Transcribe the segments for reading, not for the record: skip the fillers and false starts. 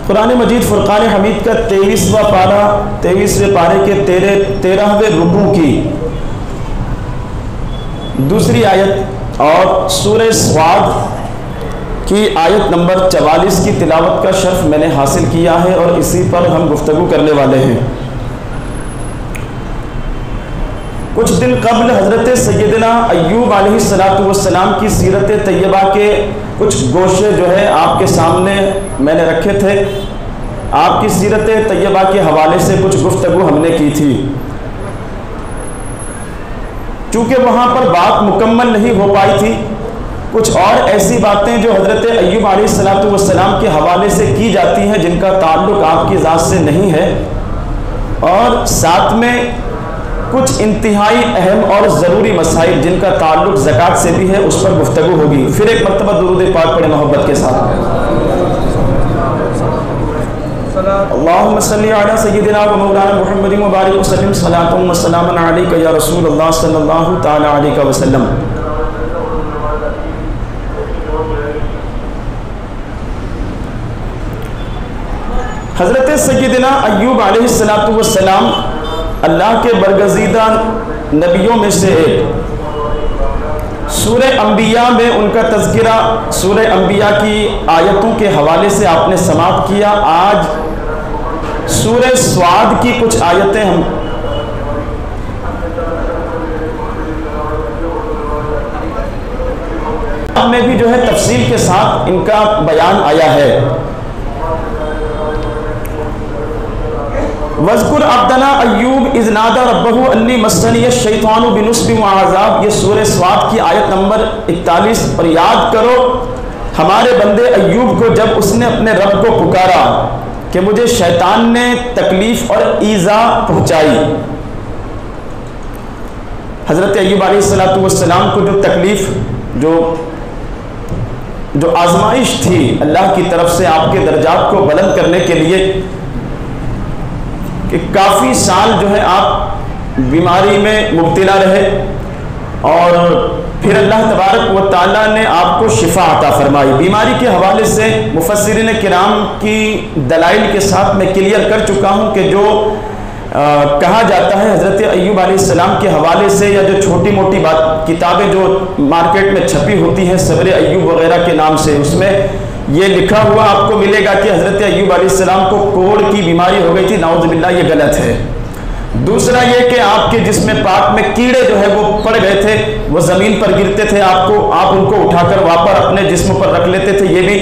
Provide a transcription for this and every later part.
قرآن مجید فرقان حمید کا 23واں پارہ 23ویں پارے کے 13ویں رکوع کی دوسری آیت اور سورہ صاد کی آیت نمبر 44 کی تلاوت کا شرف میں نے حاصل کیا ہے اور اسی پر ہم گفتگو کرنے والے ہیں۔ کچھ دن قبل حضرت سیدنا ایوب علیہ السلام کی سیرت طیبہ کے کچھ گوشے جو ہے آپ کے سامنے میں نے رکھے تھے۔ آپ کی سیرت طیبہ کے حوالے سے کچھ گفتگو ہم نے کی تھی۔ چونکہ وہاں پر بات مکمل نہیں ہو پائی تھی، کچھ اور ایسی باتیں جو حضرت ایوب علیہ السلام کے حوالے سے کی جاتی ہیں جن کا تعلق آپ کی ذات سے نہیں ہے، اور ساتھ میں کچھ انتہائی اہم اور ضروری مسائل جن کا تعلق زکوٰۃ سے بھی ہے اس پر گفتگو ہوگی۔ پھر ایک مرتبہ درود پاک پڑھیں محبت کے ساتھ۔ اللہم صلی علی سیدنا و مولانا محمد مبارک وسلم صلاۃ و سلام علیک یا رسول اللہ صلی اللہ تعالی علیہ وسلم۔ حضرت سیدنا ایوب علیہ السلام اللہ کے برگزیدہ نبیوں میں سے ایک۔ سورہ انبیاء میں ان کا تذکرہ سورہ انبیاء کی آیتوں کے حوالے سے آپ نے سماعت کیا۔ آج سورہ صاد کی کچھ آیتیں ہم میں بھی جو ہے تفصیل کے ساتھ ان کا بیان آیا ہے۔ وَاذْكُرْ عَبْدَنَا ایوب اذ نادى رَبَّهُ أَنِّی مَسَّنِیَ الشَّیطَانُ بِنُصْبٍ وَعَذَابٍ، یہ سورہ صاد کی آیت نمبر 41۔ اور یاد کرو ہمارے بندے ایوب کو جب اس نے اپنے رب کو پکارا کہ مجھے شیطان نے تکلیف اور ایذا پہنچائی۔ حضرت ایوب علیہ السلام کو جو تکلیف جو آزمائش تھی اللہ کی طرف سے آپ کے درجات کو بلند کرنے کے لیے کہ کافی سال جو ہے آپ بیماری میں مبتلا رہے، اور پھر اللہ تبارک و تعالیٰ نے آپ کو شفا عطا فرمائی۔ بیماری کے حوالے سے مفسرین کرام کی دلائل کے ساتھ میں کلیئر کر چکا ہوں کہ جو کہا جاتا ہے حضرت ایوب علیہ السلام کے حوالے سے، یا جو چھوٹی موٹی کتابیں جو مارکیٹ میں چھپی ہوتی ہیں صبر ایوب وغیرہ کے نام سے، اس میں یہ لکھا ہوا آپ کو ملے گا کہ حضرت ایوب علیہ السلام کو کوڑ کی بیماری ہو گئی تھی۔ نعوذ باللہ، یہ غلط ہے۔ دوسرا یہ کہ آپ کے جسم پاک میں کیڑے جو ہے وہ پڑ گئے تھے، وہ زمین پر گرتے تھے، آپ ان کو اٹھا کر واپس اپنے جسم پر رکھ لیتے تھے، یہ بھی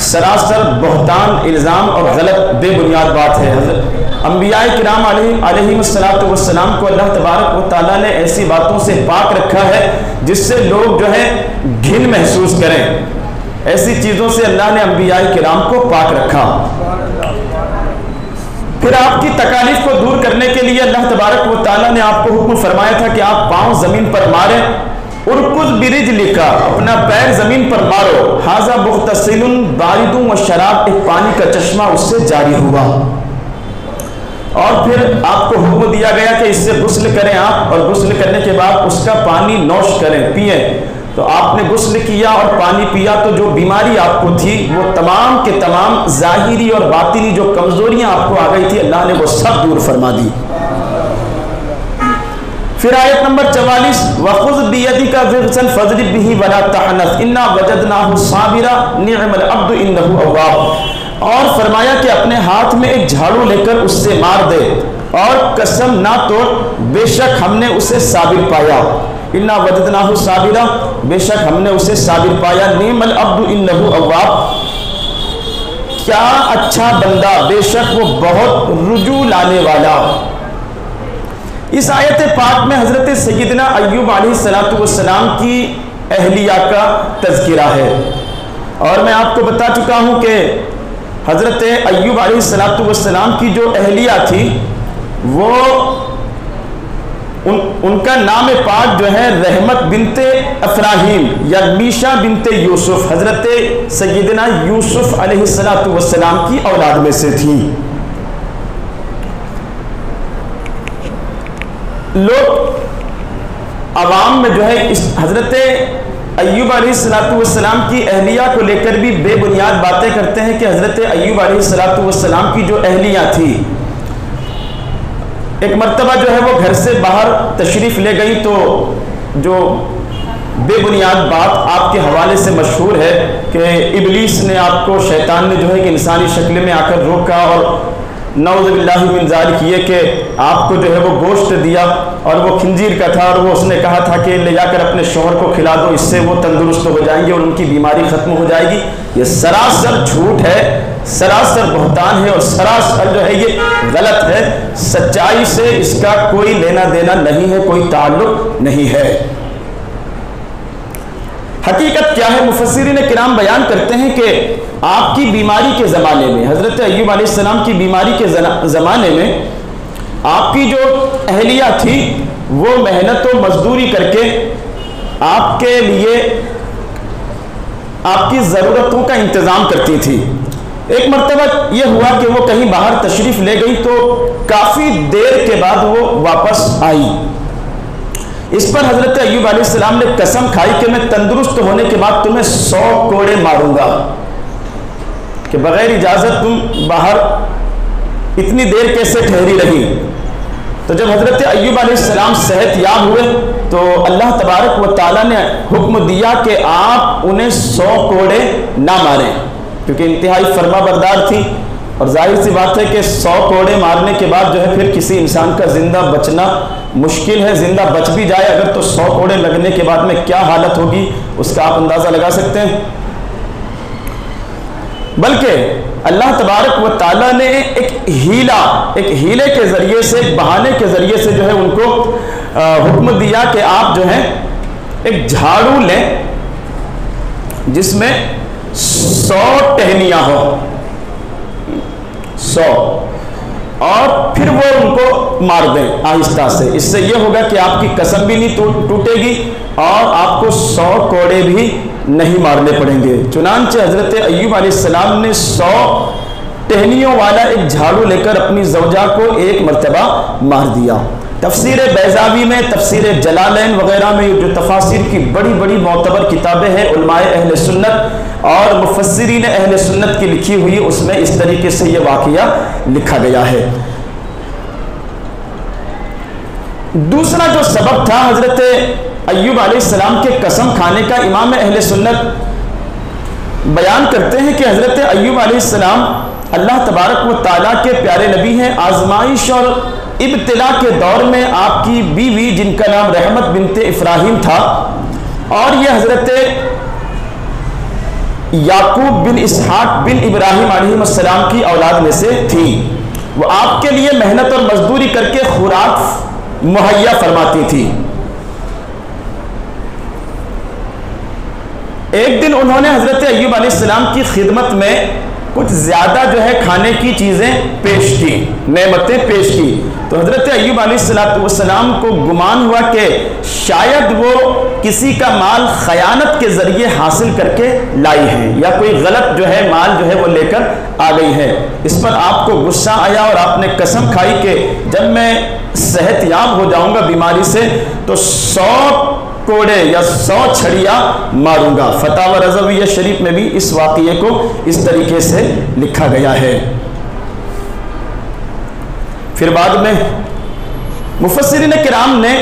سراسر بہتان، الزام اور غلط بے بنیاد بات ہے۔ حضرت انبیاء کرام علیہ السلام کو اللہ تبارک و تعالیٰ نے ایسی باتوں سے پاک رکھا ہے جس سے لوگ جو ہے گھن محسوس کریں، ایسی چیزوں سے اللہ نے انبیاء کرام کو پاک رکھا۔ پھر آپ کی تکالیف کو دور کرنے کے لیے اللہ تبارک و تعالیٰ نے آپ کو حکم فرمایا تھا کہ آپ پاؤں زمین پر ماریں، ارکض برجلک، اپنا پیر زمین پر مارو، ھذا مغتسل بارد وشراب، ایک پانی کا چشمہ اس سے جاری ہوا۔ اور پھر آپ کو حکم دیا گیا کہ اس سے غسل کریں آپ، اور غسل کرنے کے بعد اس کا پانی نوش کریں، پئیں۔ تو آپ نے غسل کیا اور پانی پیا تو جو بیماری آپ کو تھی وہ تمام کے تمام ظاہری اور باطنی جو کمزوریاں آپ کو آ گئی تھی اللہ نے وہ سب دور فرما دی۔ پھر آیت نمبر 44، وَخُذْ بِيَدِكَ ضِغْثًا فَاضْرِب بِهِ وَلَا تَحْنَثْ إِنَّا وَجَدْنَاهُ صَابِرًا نِعْمَ الْعَبْدُ إِنَّهُ أَوَّابٌ، اور فرمایا کہ اپنے ہاتھ میں ایک جھاڑو لے کر اس سے مار دے، اور قسم نہ توڑ، بے شک ہم نے اسے صابر پایا۔ اِنَّا وَجَدْنَاهُ صَابِرًا، بے شک ہم نے اسے صابر پایا۔ نِعْمَ الْعَبْدُ إِنَّهُ أَوَّابٌ، کیا اچھا بندہ، بے شک وہ بہت رجوع لانے والا۔ اس آیت پاک میں حضرت سیدنا ایوب علیہ السلام کی اہلیہ کا تذکرہ ہے، اور میں آپ کو بتا چکا ہوں کہ حضرت ایوب علیہ السلام کی جو اہلیہ تھی وہ ان کا نام پاک جو ہے رحمت بنت افراہیم یا میشا بنت یوسف، حضرت سیدنا یوسف علیہ السلام کی اولاد میں سے تھی۔ لوگ عوام میں جو ہے اس حضرت ایوب علیہ السلام کی اہلیہ کو لے کر بھی بے بنیاد باتیں کرتے ہیں کہ حضرت ایوب علیہ السلام کی جو اہلیہ تھی، ایک مرتبہ جو ہے وہ گھر سے باہر تشریف لے گئی تو جو بے بنیاد بات آپ کے حوالے سے مشہور ہے کہ ابلیس نے آپ کو، شیطان نے جو ہے کہ انسانی شکل میں آ کر روکا اور نعوذ باللہ من ذالک یہ کہ آپ کو جو ہے وہ گوشت دیا اور وہ خنزیر کا تھا، اور وہ اس نے کہا تھا کہ لے جا کر اپنے شوہر کو کھلا دو، اس سے وہ تندرست ہو جائیں گے اور ان کی بیماری ختم ہو جائے گی۔ یہ سراسر جھوٹ ہے، سراسر بہتان ہے اور سراسر جو ہے یہ غلط ہے، سچائی سے اس کا کوئی لینا دینا نہیں ہے، کوئی تعلق نہیں ہے۔ حقیقت کیا ہے؟ مفسرین کرام بیان کرتے ہیں کہ آپ کی بیماری کے زمانے میں، حضرت ایوب علیہ السلام کی بیماری کے زمانے میں آپ کی جو اہلیہ تھی وہ محنت و مزدوری کر کے آپ کے لیے آپ کی ضرورتوں کا انتظام کرتی تھی۔ ایک مرتبہ یہ ہوا کہ وہ کہیں باہر تشریف لے گئی تو کافی دیر کے بعد وہ واپس آئی۔ اس پر حضرت ایوب علیہ السلام نے قسم کھائی کہ میں تندرست ہونے کے بعد تمہیں 100 کوڑے ماروں گا، کہ بغیر اجازت تم باہر اتنی دیر کیسے ٹھہری رہی۔ تو جب حضرت ایوب علیہ السلام صحت یاب ہوئے تو اللہ تبارک و تعالیٰ نے حکم دیا کہ آپ انہیں 100 کوڑے نہ ماریں، کیونکہ انتہائی فرما بردار تھی، اور ظاہر سی بات ہے کہ 100 کوڑے مارنے کے بعد جو ہے پھر کسی انسان کا زندہ بچنا مشکل ہے۔ زندہ بچ بھی جائے اگر تو 100 کوڑے لگنے کے بعد میں کیا حالت ہوگی اس کا آپ اندازہ لگا سکتے ہیں۔ بلکہ اللہ تبارک و تعالیٰ نے ایک ہیلے کے ذریعے سے، ایک بہانے کے ذریعے سے جو ہے ان کو حکم دیا کہ آپ جو ہے ایک جھاڑو لیں جس میں 100 ٹہنیاں ہوں، 100، اور پھر وہ ان کو مار دیں آہستہ سے۔ اس سے یہ ہوگا کہ آپ کی قسم بھی نہیں ٹوٹے گی اور آپ کو 100 کوڑے بھی نہیں مارنے پڑیں گے۔ چنانچہ حضرت ایوب علیہ السلام نے 100 ٹہنیوں والا ایک جھاڑو لے کر اپنی زوجہ کو ایک مرتبہ مار دیا۔ تفسیر بیضاوی میں، تفسیر جلالین وغیرہ میں جو تفاسیر کی بڑی بڑی معتبر کتابیں ہیں علماء اہل سنت اور مفسرین اہل سنت کی لکھی ہوئی، اس میں اس طریقے سے یہ واقعہ لکھا گیا ہے۔ دوسرا جو سبب تھا حضرت ایوب علیہ السلام کے قسم کھانے کا، امام اہل سنت بیان کرتے ہیں کہ حضرت ایوب علیہ السلام اللہ تبارک و تعالیٰ کے پیارے نبی ہیں۔ آزمائش اور ابتلا کے دور میں آپ کی بیوی جن کا نام رحمت بنت ابراہیم تھا، اور یہ حضرت یعقوب بن اسحاق بن ابراہیم علیہ السلام کی اولاد میں سے تھی، وہ آپ کے لیے محنت اور مزدوری کر کے خوراک مہیا فرماتی تھی۔ ایک دن انہوں نے حضرت ایوب علیہ السلام کی خدمت میں کچھ زیادہ جو ہے کھانے کی چیزیں پیش کی، نعمتیں پیش کی، تو حضرت ایوب علیہ السلام کو گمان ہوا کہ شاید وہ کسی کا مال خیانت کے ذریعے حاصل کر کے لائی ہے، یا کوئی غلط جو ہے مال جو ہے وہ لے کر آ گئی ہے۔ اس پر آپ کو غصہ آیا اور آپ نے قسم کھائی کہ جب میں صحت یاب ہو جاؤں گا بیماری سے تو 100 کوڑے یا 100 چھڑیاں ماروں گا۔ فتاوی رضویہ شریف میں بھی اس واقعے کو اس طریقے سے لکھا گیا ہے۔ پھر بعد میں مفسرین کرام نے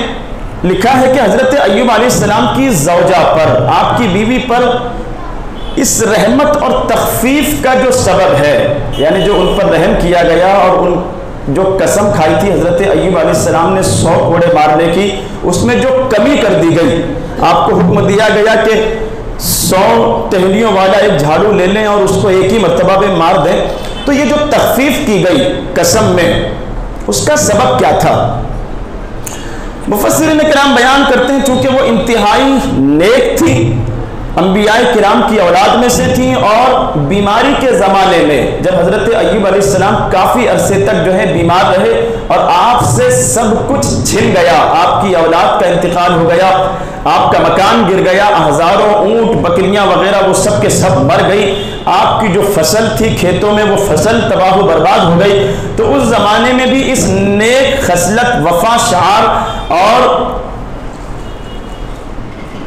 لکھا ہے کہ حضرت ایوب علیہ السلام کی زوجہ پر، آپ کی بیوی پر اس رحمت اور تخفیف کا جو سبب ہے، یعنی جو ان پر رحم کیا گیا اور ان جو قسم کھائی تھی حضرت ایوب علیہ السلام نے 100 کوڑے مارنے کی، اس میں جو کمی کر دی گئی، آپ کو حکم دیا گیا کہ 100 ٹہنیوں والا ایک جھاڑو لے لیں اور اس کو ایک ہی مرتبہ میں مار دیں، تو یہ جو تخفیف کی گئی قسم میں، اس کا سبب کیا تھا؟ مفسرین کرام بیان کرتے ہیں چونکہ وہ انتہائی نیک تھی، انبیاء کرام کی اولاد میں سے تھیں، اور بیماری کے زمانے میں جب حضرت ایوب علیہ السلام کافی عرصے تک جو ہے بیمار رہے اور آپ سے سب کچھ چھن گیا، آپ کی اولاد کا انتقال ہو گیا، آپ کا مکان گر گیا، ہزاروں اونٹ بکریاں وغیرہ وہ سب کے سب مر گئی، آپ کی جو فصل تھی کھیتوں میں وہ فصل تباہ و برباد ہو گئی، تو اس زمانے میں بھی اس نیک خصلت، وفا شعار اور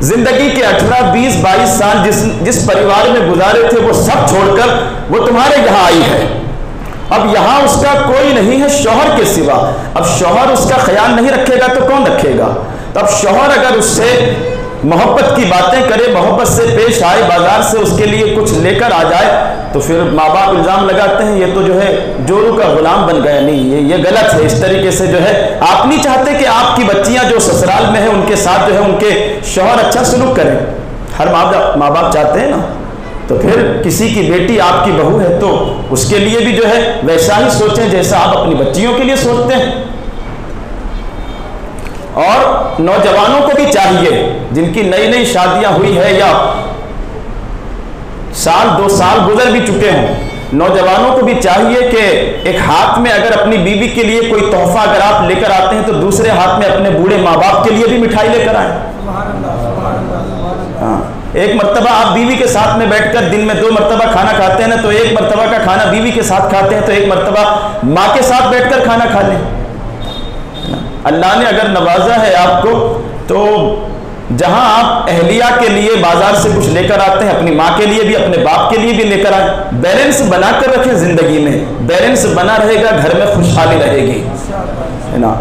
زندگی کے 18 20 22 سال جس پریوار میں گزارے تھے وہ سب چھوڑ کر وہ تمہارے یہاں آئی ہے. اب یہاں اس کا کوئی نہیں ہے شوہر کے سوا. اب شوہر اس کا خیال نہیں رکھے گا تو کون رکھے گا؟ تو اب شوہر اگر اس سے محبت کی باتیں کرے، محبت سے پیش آئے، بازار سے اس کے لیے کچھ لے کر آ جائے، تو پھر ماں باپ الزام لگاتے ہیں یہ تو جو ہے جورو کا غلام بن گیا. نہیں، یہ غلط ہے. اس طریقے سے جو ہے آپ نہیں چاہتے کہ آپ کی بچیاں جو سسرال میں ہیں ان کے ساتھ جو ہے ان کے شوہر اچھا سلوک کریں. ہر ماں باپ چاہتے ہیں نا. تو پھر کسی کی بیٹی آپ کی بہو ہے تو اس کے لیے بھی جو ہے ویسا ہی سوچیں جیسا آپ اپنی بچیوں کے لیے سوچتے ہیں. اور نوجوانوں کو بھی چاہیے جن کی نئی نئی شادیاں ہوئی ہے یا سال 2 سال گزر بھی چکے ہوں، نوجوانوں کو بھی چاہیے کہ ایک ہاتھ میں اگر اپنی بیوی کے لیے کوئی تحفہ اگر آپ لے کر آتے ہیں تو دوسرے ہاتھ میں اپنے بوڑھے ماں باپ کے لیے بھی مٹھائی لے کر آئیں. ہاں، ایک مرتبہ آپ بیوی کے ساتھ میں بیٹھ کر دن میں 2 مرتبہ کھانا کھاتے ہیں نا، تو ایک مرتبہ کا کھانا بیوی کے ساتھ کھاتے ہیں تو ایک مرتبہ ماں کے ساتھ بیٹھ کر کھانا کھا لیں. اللہ نے اگر نوازا ہے آپ کو تو جہاں آپ اہلیہ کے لیے بازار سے کچھ لے کر آتے ہیں اپنی ماں کے لیے بھی اپنے باپ کے لیے بھی لے کر آئیں. بیلنس بنا کر رکھیں. زندگی میں بیلنس بنا رہے گا، گھر میں خوشحالی رہے گی، ہے نا.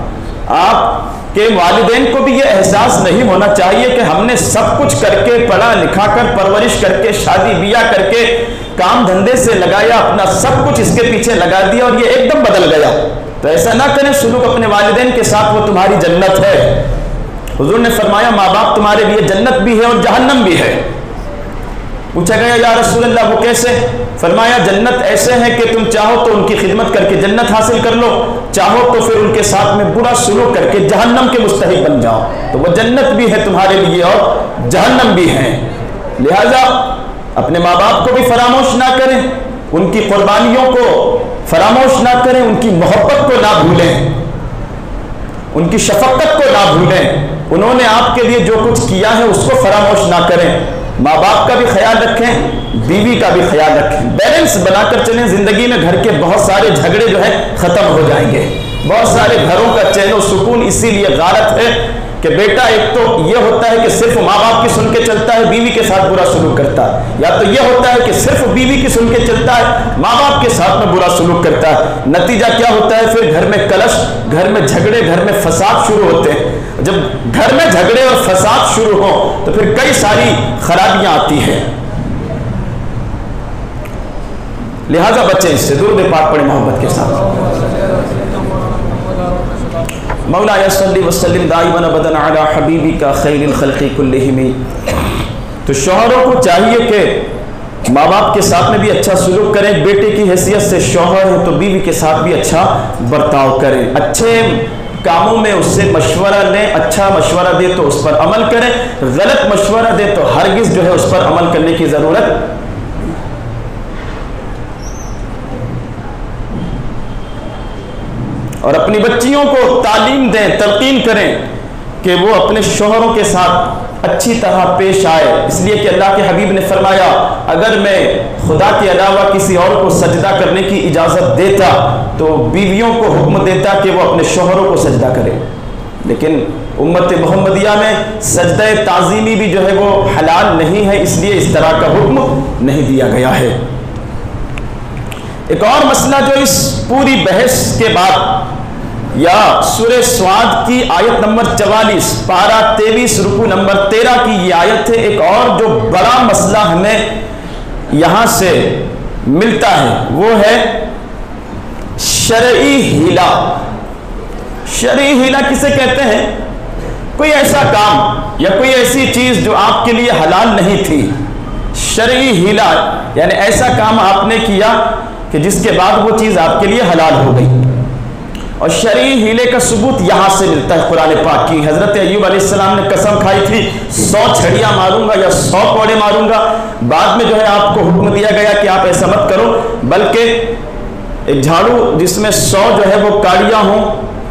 آپ کے والدین کو بھی یہ احساس نہیں ہونا چاہیے کہ ہم نے سب کچھ کر کے پڑھا لکھا کر پرورش کر کے شادی بیاہ کر کے کام دھندے سے لگایا، اپنا سب کچھ اس کے پیچھے لگا دیا اور یہ ایک دم بدل گیا. تو ایسا نہ کریں. سلوک اپنے والدین کے ساتھ وہ تمہاری جنت ہے. حضور نے فرمایا ماں باپ تمہارے لیے جنت بھی ہے اور جہنم بھی ہے. پوچھا گیا یا رسول اللہ وہ کیسے؟ فرمایا جنت ایسے ہے کہ تم چاہو تو ان کی خدمت کر کے جنت حاصل کر لو، چاہو تو پھر ان کے ساتھ میں برا سلوک کر کے جہنم کے مستحق بن جاؤ. تو وہ جنت بھی ہے تمہارے لیے اور جہنم بھی ہے. لہذا اپنے ماں باپ کو بھی فراموش نہ کریں، ان کی قربانیوں کو فراموش نہ کریں، ان کی محبت کو نہ بھولیں، ان کی شفقت کو نہ بھولیں. انہوں نے آپ کے لیے جو کچھ کیا ہے اس کو فراموش نہ کریں. ماں باپ کا بھی خیال رکھیں، بیوی کا بھی خیال رکھیں. بیلنس بنا کر چلیں. زندگی میں گھر کے بہت سارے جھگڑے جو ہیں ختم ہو جائیں گے. بہت سارے گھروں کا چین و سکون اسی لیے غارت ہے کہ بیٹا ایک تو یہ ہوتا ہے کہ صرف ماں باپ کی سن کے چلتا ہے، بیوی کے ساتھ برا سلوک کرتا ہے، یا تو یہ ہوتا ہے کہ صرف بیوی کی سن کے چلتا ہے، ماں باپ کے ساتھ میں برا سلوک کرتا ہے. نتیجہ کیا ہوتا ہے؟ پھر گھر میں کلش، گھر میں جھگڑے، گھر میں فساد شروع ہوتے ہیں. جب گھر میں جھگڑے اور فساد شروع ہوں تو پھر کئی ساری خرابیاں آتی ہیں. لہذا بچیں اس سے. درود پاک پڑھیں محبت کے ساتھ. مولا صلی وسلم دائما ابدا علی حبیبک خیر الخلق کلہم. تو شوہروں کو چاہیے کہ ماں باپ کے ساتھ میں بھی اچھا سلوک کریں. بیٹے کی حیثیت سے شوہر ہے تو بیوی کے ساتھ بھی اچھا برتاؤ کریں. اچھے کاموں میں اس سے مشورہ لیں. اچھا مشورہ دے تو اس پر عمل کریں، غلط مشورہ دے تو ہرگز جو ہے اس پر عمل کرنے کی ضرورت. اور اپنی بچیوں کو تعلیم دیں، تلقین کریں کہ وہ اپنے شوہروں کے ساتھ اچھی طرح پیش آئے. اس لیے کہ اللہ کے حبیب نے فرمایا اگر میں خدا کے علاوہ کسی اور کو سجدہ کرنے کی اجازت دیتا تو بیویوں کو حکم دیتا کہ وہ اپنے شوہروں کو سجدہ کرے. لیکن امت محمدیہ میں سجدہ تعظیمی بھی جو ہے وہ حلال نہیں ہے، اس لیے اس طرح کا حکم نہیں دیا گیا ہے. ایک اور مسئلہ جو اس پوری بحث کے بعد یا سورہ سعد کی آیت نمبر 44 پارہ 23 رکوع نمبر 13 کی یہ آیت ہے، ایک اور جو بڑا مسئلہ ہمیں یہاں سے ملتا ہے وہ ہے شرعی ہیلہ. شرعی ہیلہ کسے کہتے ہیں؟ کوئی ایسا کام یا کوئی ایسی چیز جو آپ کے لیے حلال نہیں تھی. شرعی ہیلہ یعنی ایسا کام آپ نے کیا کہ جس کے بعد وہ چیز آپ کے لیے حلال ہو گئی. اور شرعی ہیلے کا ثبوت یہاں سے ملتا ہے قرآن پاک کی. حضرت ایوب علیہ السلام نے قسم کھائی تھی 100 چھڑیاں ماروں گا یا 100 کوڑے ماروں گا. بعد میں جو ہے آپ کو حکم دیا گیا کہ آپ ایسا مت کرو، بلکہ ایک جھاڑو جس میں 100 جو ہے وہ کاڑیاں ہوں،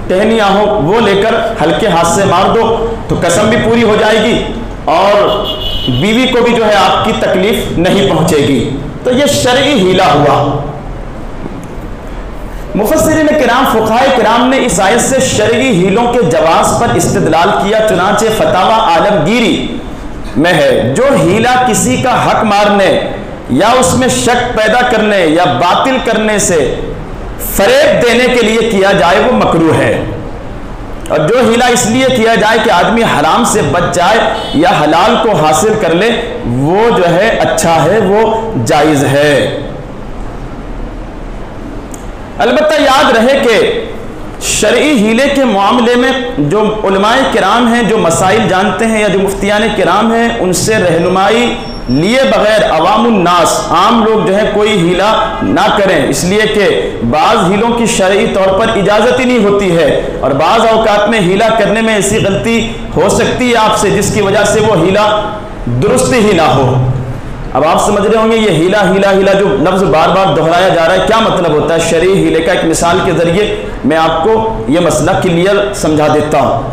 ٹہنیاں ہوں، وہ لے کر ہلکے ہاتھ سے مار دو تو قسم بھی پوری ہو جائے گی اور بیوی کو بھی جو ہے آپ کی تکلیف نہیں پہنچے گی. تو یہ شرعی ہیلہ ہوا. مفسرین کرام، فقہاء کرام نے اس آیت سے شرعی ہیلوں کے جواز پر استدلال کیا. چنانچہ فتاوی عالمگیری میں ہے۔ جو ہیلا کسی کا حق مارنے یا اس میں شک پیدا کرنے یا باطل کرنے سے فریب دینے کے لیے کیا جائے وہ مکروہ ہے، اور جو ہیلا اس لیے کیا جائے کہ آدمی حرام سے بچ جائے یا حلال کو حاصل کر لے وہ جو ہے اچھا ہے، وہ جائز ہے۔ البتہ یاد رہے کہ شرعی ہیلے کے معاملے میں جو علماء کرام ہیں، جو مسائل جانتے ہیں یا جو مفتیان کرام ہیں، ان سے رہنمائی لیے بغیر عوام الناس، عام لوگ جو ہے کوئی ہیلا نہ کریں، اس لیے کہ بعض ہیلوں کی شرعی طور پر اجازت ہی نہیں ہوتی ہے، اور بعض اوقات میں ہیلا کرنے میں ایسی غلطی ہو سکتی ہے آپ سے جس کی وجہ سے وہ ہیلا درست ہی نہ ہو۔ اب آپ سمجھ رہے ہوں گے یہ ہیلا ہیلا ہیلا جو لفظ بار بار دہرایا جا رہا ہے کیا مطلب ہوتا ہے؟ شرعی ہیلے کا ایک مثال کے ذریعے میں آپ کو یہ مسئلہ کلیئر سمجھا دیتا ہوں۔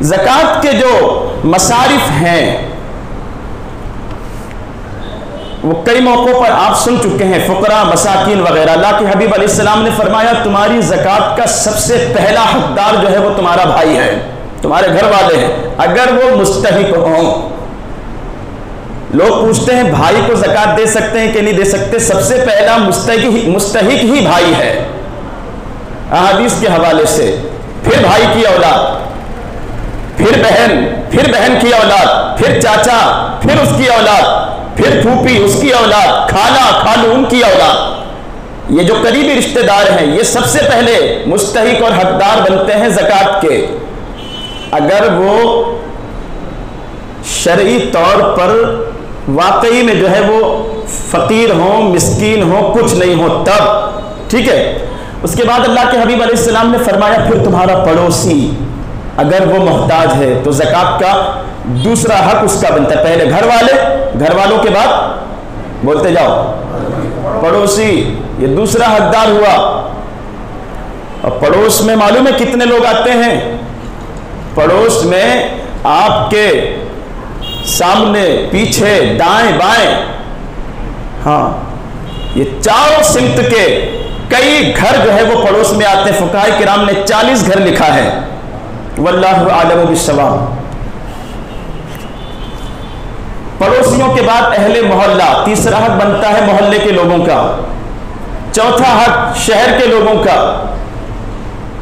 زکوٰۃ کے جو مصارف ہیں وہ کئی موقعوں پر آپ سن چکے ہیں، فقراء، مساکین وغیرہ۔ اللہ کے حبیب علیہ السلام نے فرمایا تمہاری زکوٰۃ کا سب سے پہلا حقدار جو ہے وہ تمہارا بھائی ہے، تمہارے گھر والے ہیں، اگر وہ مستحق ہوں۔ لوگ پوچھتے ہیں بھائی کو زکوٰۃ دے سکتے ہیں کہ نہیں دے سکتے؟ سب سے پہلا مستحق ہی بھائی ہے، احادیث کے حوالے سے، پھر بھائی کی اولاد، پھر بہن کی اولاد، پھر چاچا، پھر اس کی اولاد، پھر پھوپھی اس کی اولاد، خالہ خالو ان کی اولاد، یہ جو قریبی رشتہ دار ہیں یہ سب سے پہلے مستحق اور حقدار بنتے ہیں زکوٰۃ کے۔ اگر وہ شرعی طور پر واقعی میں جو ہے وہ فقیر ہوں، مسکین ہوں، کچھ نہیں ہو تب ٹھیک ہے۔ اس کے بعد اللہ کے حبیب علیہ السلام نے فرمایا پھر تمہارا پڑوسی اگر وہ محتاج ہے تو زکوٰۃ کا دوسرا حق اس کا بنتا ہے۔ پہلے گھر والوں کے بعد بولتے جاؤ پڑوسی، یہ دوسرا حقدار ہوا۔ اور پڑوس میں معلوم ہے کتنے لوگ آتے ہیں؟ پڑوس میں آپ کے سامنے، پیچھے، دائیں بائیں، ہاں یہ چاروں سمت کے کئی گھر جو ہے وہ پڑوس میں آتے ہیں۔ فقہاء کرام نے 40 گھر لکھا ہے، واللہ اعلم بالصواب۔ پڑوسیوں کے بعد اہل محلہ، تیسرا حق بنتا ہے محلے کے لوگوں کا، چوتھا حق شہر کے لوگوں کا،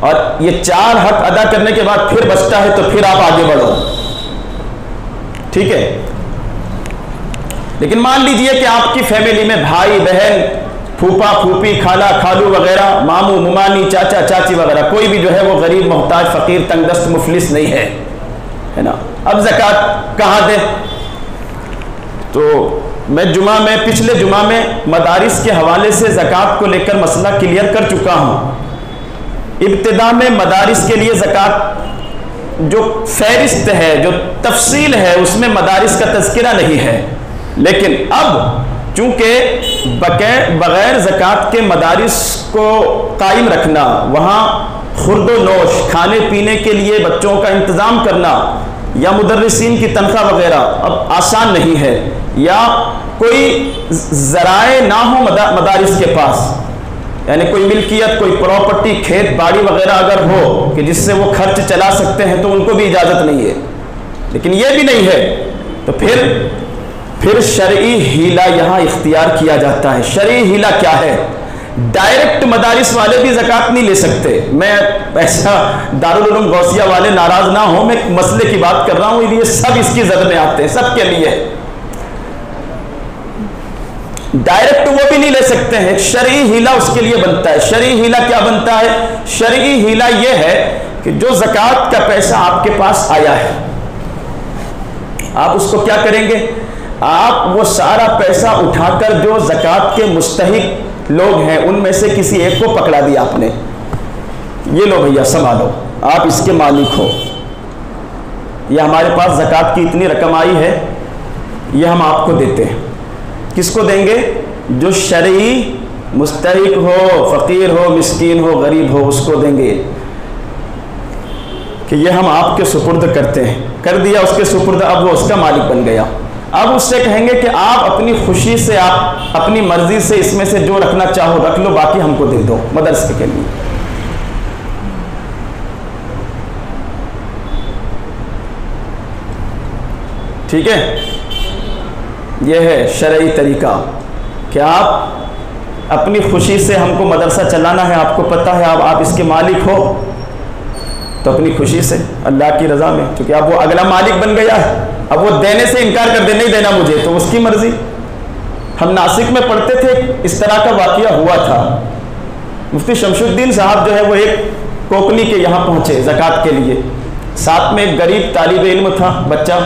اور یہ 4 حق ادا کرنے کے بعد پھر بچتا ہے تو پھر آپ آگے بڑھو ٹھیک ہے۔ لیکن مان لیجئے کہ آپ کی فیملی میں بھائی بہن، پھوپا پھوپھی، خالہ خالو وغیرہ، ماموں ممانی، چاچا چاچی وغیرہ کوئی بھی جو ہے وہ غریب محتاج فقیر تنگ دست مفلس نہیں ہے نا۔ اب زکوٰۃ کہاں دے؟ تو میں پچھلے جمعہ میں مدارس کے حوالے سے زکوٰۃ کو لے کر مسئلہ کلیئر کر چکا ہوں۔ ابتدا میں مدارس کے لیے زکوٰۃ جو فہرست ہے، جو تفصیل ہے، اس میں مدارس کا تذکرہ نہیں ہے، لیکن اب چونکہ بغیر زکوٰۃ کے مدارس کو قائم رکھنا، وہاں خورد و نوش، کھانے پینے کے لیے بچوں کا انتظام کرنا یا مدرسین کی تنخواہ وغیرہ اب آسان نہیں ہے، یا کوئی ذرائع نہ ہو مدارس کے پاس، یعنی کوئی ملکیت، کوئی پراپرٹی، کھیت باڑی وغیرہ اگر ہو کہ جس سے وہ خرچ چلا سکتے ہیں تو ان کو بھی اجازت نہیں ہے۔ لیکن یہ بھی نہیں ہے تو پھر شرعی ہیلا یہاں اختیار کیا جاتا ہے۔ شرعی ہیلا کیا ہے؟ ڈائریکٹ مدارس والے بھی زکوٰۃ نہیں لے سکتے۔ میں ایسا دارالعلوم غوثیہ والے ناراض نہ ہوں، میں مسئلے کی بات کر رہا ہوں، یہ سب اس کی زد میں آتے ہیں، سب کے لیے ڈائریکٹ وہ بھی نہیں لے سکتے ہیں۔ شرعی ہیلا اس کے لیے بنتا ہے۔ شرعی ہیلا کیا بنتا ہے؟ شرعی ہیلا یہ ہے کہ جو زکوٰۃ کا پیسہ آپ کے پاس آیا ہے، آپ اس کو کیا کریں گے؟ آپ وہ سارا پیسہ اٹھا کر جو زکوٰۃ کے مستحق لوگ ہیں ان میں سے کسی ایک کو پکڑا دیا آپ نے، یہ لو بھیا سنبھالو، آپ اس کے مالک ہو، یہ ہمارے پاس زکوٰۃ کی اتنی رقم آئی ہے، یہ ہم آپ کو دیتے ہیں۔ کس کو دیں گے؟ جو شرعی مستحق ہو، فقیر ہو، مسکین ہو، غریب ہو، اس کو دیں گے کہ یہ ہم آپ کے سپرد کرتے ہیں۔ کر دیا اس کے سپرد، اب وہ اس کا مالک بن گیا۔ اب اس سے کہیں گے کہ آپ اپنی خوشی سے، آپ اپنی مرضی سے اس میں سے جو رکھنا چاہو رکھ لو، باقی ہم کو دے دو مدرسے کے لیے۔ ٹھیک ہے، یہ ہے شرعی طریقہ کہ آپ اپنی خوشی سے ہم کو مدرسہ چلانا ہے، آپ کو پتہ ہے آپ اس کے مالک ہو، تو اپنی خوشی سے اللہ کی رضا میں، کیونکہ اب وہ اگلا مالک بن گیا ہے، اب وہ دینے سے انکار کر دے نہیں دینا مجھے، تو اس کی مرضی۔ ہم ناسک میں پڑھتے تھے، اس طرح کا واقعہ ہوا تھا۔ مفتی شمس الدین صاحب جو ہے وہ ایک کوکنی کے یہاں پہنچے زکوٰۃ کے لیے، ساتھ میں ایک غریب طالب علم تھا بچہ،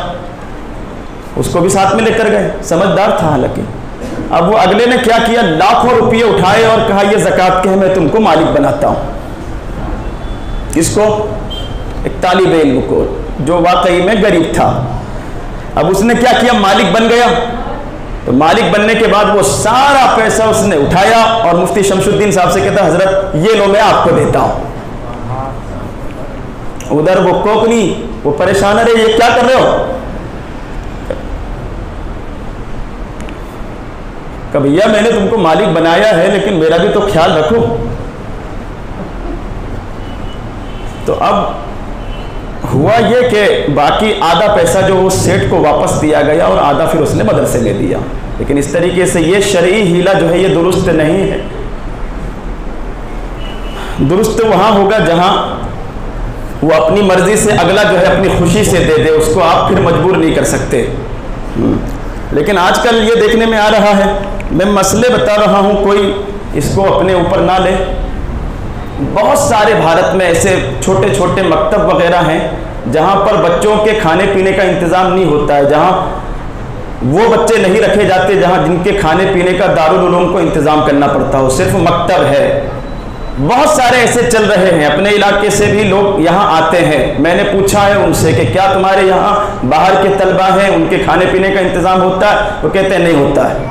اس کو بھی ساتھ میں لے کر گئے، سمجھدار تھا حالانکہ۔ اب وہ اگلے نے کیا کیا، لاکھوں روپئے اٹھائے اور کہا یہ زکوٰۃ کے ہیں، میں تم کو مالک بناتا ہوں۔ اس کو ایک طالب علم کو جو واقعی میں غریب تھا، اب اس نے کیا کیا، مالک بن گیا۔ تو مالک بننے کے بعد وہ سارا پیسہ اس نے اٹھایا اور مفتی شمس الدین صاحب سے کہتا حضرت یہ لو میں آپ کو دیتا ہوں۔ ادھر وہ کوکنی وہ پریشان رہے، یہ کیا کر رہے ہو؟ کہ بھیا میں نے تم کو مالک بنایا ہے لیکن میرا بھی تو خیال رکھو۔ تو اب ہوا یہ کہ باقی آدھا پیسہ جو اس سیٹ کو واپس دیا گیا اور آدھا پھر اس نے مدرسے میں دیا، لیکن اس طریقے سے یہ شرعی ہیلہ جو ہے یہ درست نہیں ہے۔ درست وہاں ہوگا جہاں وہ اپنی مرضی سے، اگلا جو ہے اپنی خوشی سے دے دے، اس کو آپ پھر مجبور نہیں کر سکتے۔ لیکن آج کل یہ دیکھنے میں آ رہا ہے، میں مسئلے بتا رہا ہوں، کوئی اس کو اپنے اوپر نہ لے۔ بہت سارے بھارت میں ایسے چھوٹے چھوٹے مکتب وغیرہ ہیں جہاں پر بچوں کے کھانے پینے کا انتظام نہیں ہوتا ہے، جہاں وہ بچے نہیں رکھے جاتے جہاں جن کے کھانے پینے کا دارالعلوم کو انتظام کرنا پڑتا ہو، صرف مکتب ہے۔ بہت سارے ایسے چل رہے ہیں، اپنے علاقے سے بھی لوگ یہاں آتے ہیں۔ میں نے پوچھا ہے ان سے کہ کیا تمہارے یہاں باہر کے طلبہ ہیں، ان کے کھانے پینے کا انتظام ہوتا ہے؟ وہ کہتے ہیں نہیں ہوتا ہے،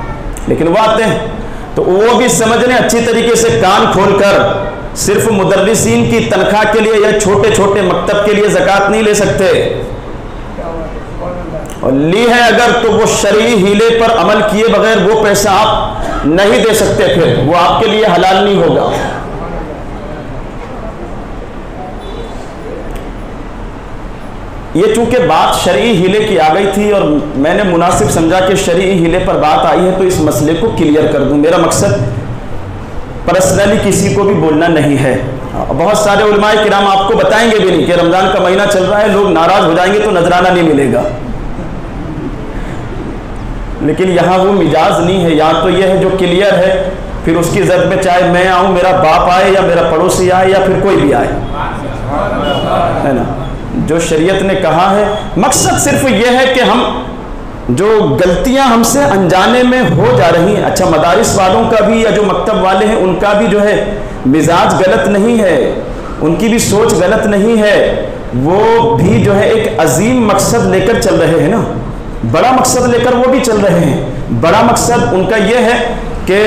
لیکن وہ آتے ہیں۔ تو وہ بھی سمجھ لیں اچھی طریقے سے کان کھول کر، صرف مدرسین کی تنخواہ کے لیے یا چھوٹے چھوٹے مکتب کے لیے زکوٰۃ نہیں لے سکتے، اور لی ہے اگر تو وہ شرعی ہیلے پر عمل کیے بغیر وہ پیسہ آپ نہیں دے سکتے، پھر وہ آپ کے لیے حلال نہیں ہوگا۔ یہ چونکہ بات شرعی ہیلے کی آ گئی تھی اور میں نے مناسب سمجھا کہ شرعی ہیلے پر بات آئی ہے تو اس مسئلے کو کلیئر کر دوں۔ میرا مقصد پرسنلی کسی کو بھی بولنا نہیں ہے۔ بہت سارے علماء کرام آپ کو بتائیں گے بھی نہیں کہ رمضان کا مہینہ چل رہا ہے، لوگ ناراض ہو جائیں گے تو نذرانہ نہیں ملے گا، لیکن یہاں وہ مجاز نہیں ہے۔ یہاں تو یہ ہے جو کلیئر ہے، پھر اس کی زد میں چاہے میں آؤں، میرا باپ آئے یا میرا پڑوسی آئے یا پھر کوئی بھی آئے، ہے نا، جو شریعت نے کہا ہے۔ مقصد صرف یہ ہے کہ ہم جو غلطیاں ہم سے انجانے میں ہو جا رہی ہیں، اچھا مدارس والوں کا بھی یا جو مکتب والے ہیں ان کا بھی جو ہے مزاج غلط نہیں ہے، ان کی بھی سوچ غلط نہیں ہے، وہ بھی جو ہے ایک عظیم مقصد لے کر چل رہے ہیں نا، بڑا مقصد لے کر وہ بھی چل رہے ہیں۔ بڑا مقصد ان کا یہ ہے کہ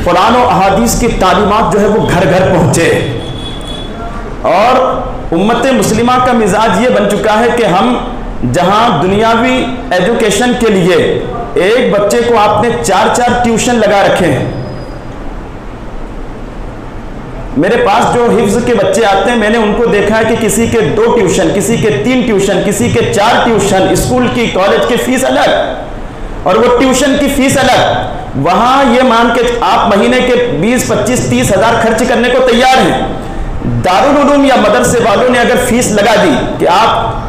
قرآن و احادیث کی تعلیمات جو ہے وہ گھر گھر پہنچے، اور امت مسلمہ کا مزاج یہ بن چکا ہے کہ ہم جہاں دنیاوی ایجوکیشن کے لیے ایک بچے کو آپ نے 4 ٹیوشن لگا رکھے ہیں۔ میرے پاس جو حفظ کے بچے آتے ہیں میں نے ان کو دیکھا ہے کہ کسی کے 2 ٹیوشن، کسی کے 3 ٹیوشن، کسی کے 4 ٹیوشن، اسکول کی کالج کی فیس الگ اور وہ ٹیوشن کی فیس الگ۔ وہاں یہ مان کے آپ مہینے کے 20, 25, 30 ہزار خرچ کرنے کو تیار ہیں۔ دارالعلوم یا مدرسے والوں نے اگر فیس لگا دی کہ آپ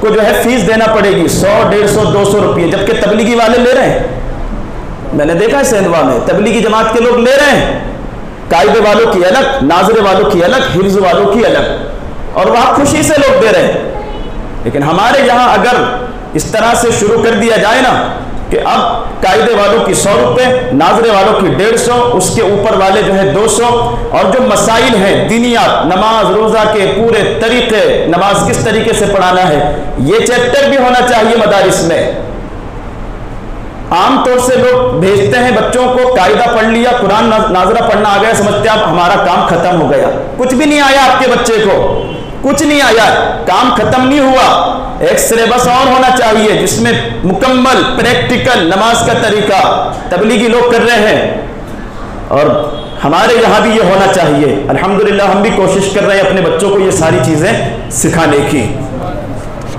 کو جو ہے فیس دینا پڑے گی 100, 150, 200 روپئے، جبکہ تبلیغی والے لے رہے ہیں، میں نے دیکھا ہے سیندوا میں تبلیغی جماعت کے لوگ لے رہے ہیں، قاعدے والوں کی الگ، ناظرے والوں کی الگ، حفظ والوں کی الگ، اور وہاں خوشی سے لوگ دے رہے ہیں۔ لیکن ہمارے یہاں اگر اس طرح سے شروع کر دیا جائے نا کہ اب قاعدے والوں کی 100 روپے، ناظرے والوں کی 150، اس کے اوپر والے جو ہے 200، اور جو مسائل ہیں دینیات، نماز روزہ کے پورے طریقے، نماز کس طریقے سے پڑھانا ہے، یہ چیپٹر بھی ہونا چاہیے مدارس میں۔ عام طور سے لوگ بھیجتے ہیں بچوں کو، قاعدہ پڑھ لیا، قرآن ناظرہ پڑھنا آ گیا، سمجھتے آپ ہمارا کام ختم ہو گیا۔ کچھ بھی نہیں آیا آپ کے بچے کو، کچھ نہیں آیا، کام ختم نہیں ہوا۔ ایک سلیبس اور ہونا چاہیے جس میں مکمل پریکٹیکل نماز کا طریقہ تبلیغی لوگ کر رہے ہیں، اور ہمارے یہاں بھی یہ ہونا چاہیے۔ الحمدللہ ہم بھی کوشش کر رہے ہیں اپنے بچوں کو یہ ساری چیزیں سکھانے کی۔